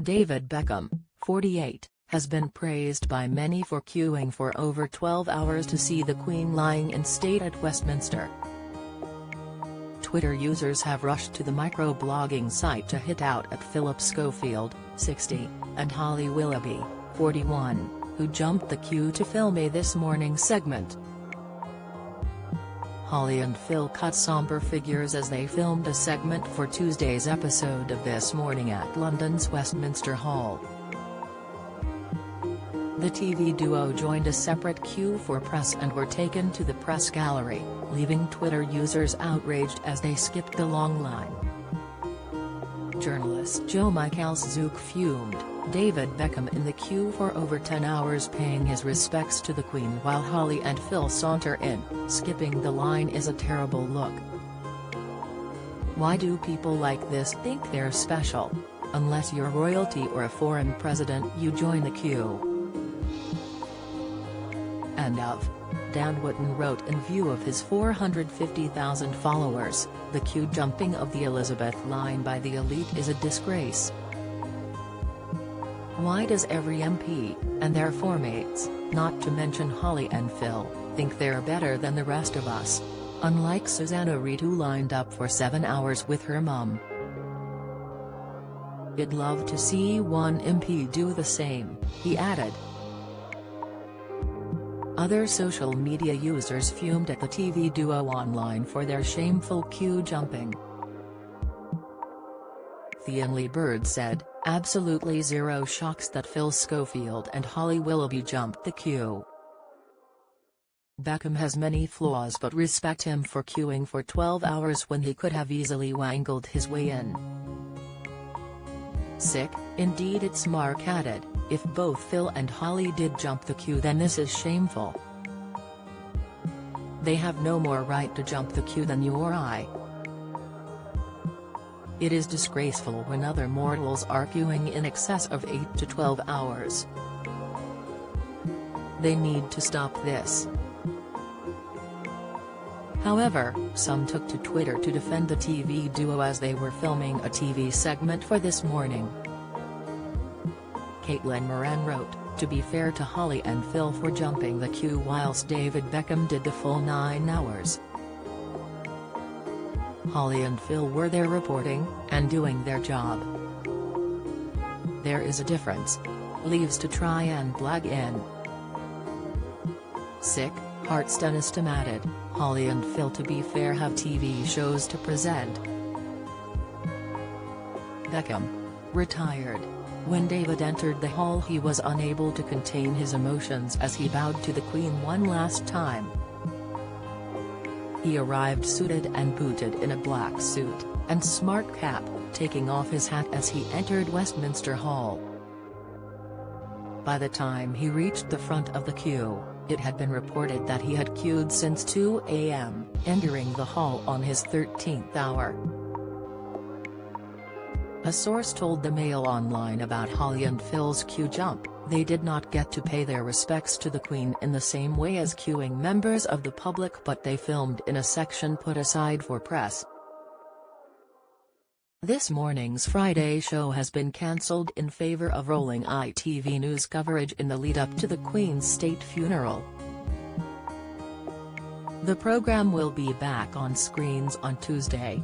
David Beckham, 48, has been praised by many for queuing for over 12 hours to see the Queen lying in state at Westminster. Twitter users have rushed to the microblogging site to hit out at Phillip Schofield, 60, and Holly Willoughby, 41, who jumped the queue to film a This Morning segment. Holly and Phil cut somber figures as they filmed a segment for Tuesday's episode of This Morning at London's Westminster Hall. The TV duo joined a separate queue for press and were taken to the press gallery, leaving Twitter users outraged as they skipped the long line. Journalist Joe Michaelszuk fumed, David Beckham in the queue for over 10 hours paying his respects to the Queen while Holly and Phil saunter in, skipping the line is a terrible look. Why do people like this think they're special? Unless you're royalty or a foreign president you join the queue. End of. Dan Wootton wrote in view of his 450,000 followers, the queue jumping of the Elizabeth line by the elite is a disgrace. Why does every MP, and their formates, not to mention Holly and Phil, think they're better than the rest of us? Unlike Susanna Reid who lined up for 7 hours with her mum. I'd love to see one MP do the same, he added. Other social media users fumed at the TV duo online for their shameful queue jumping. Theonly Bird said, "Absolutely zero shocks that Phil Schofield and Holly Willoughby jumped the queue. Beckham has many flaws but respect him for queuing for 12 hours when he could have easily wangled his way in." Sick, indeed it's Mark added, "If both Phil and Holly did jump the queue then this is shameful. They have no more right to jump the queue than you or I. It is disgraceful when other mortals are queuing in excess of 8 to 12 hours. They need to stop this." However, some took to Twitter to defend the TV duo as they were filming a TV segment for This Morning. Caitlin Moran wrote, "To be fair to Holly and Phil for jumping the queue whilst David Beckham did the full 9 hours. Holly and Phil were there reporting, and doing their job. There is a difference. Leaves to try and blag in." Sick, Heartstonistum added, "Holly and Phil to be fair have TV shows to present." Beckham. Retired. When David entered the hall he was unable to contain his emotions as he bowed to the Queen one last time. He arrived suited and booted in a black suit and smart cap, taking off his hat as he entered Westminster Hall. By the time he reached the front of the queue, it had been reported that he had queued since 2 a.m., entering the hall on his 13th hour. A source told the Mail Online about Holly and Phil's queue jump, "They did not get to pay their respects to the Queen in the same way as queuing members of the public but they filmed in a section put aside for press." This morning's Friday show has been cancelled in favour of rolling ITV News coverage in the lead-up to the Queen's state funeral. The programme will be back on screens on Tuesday.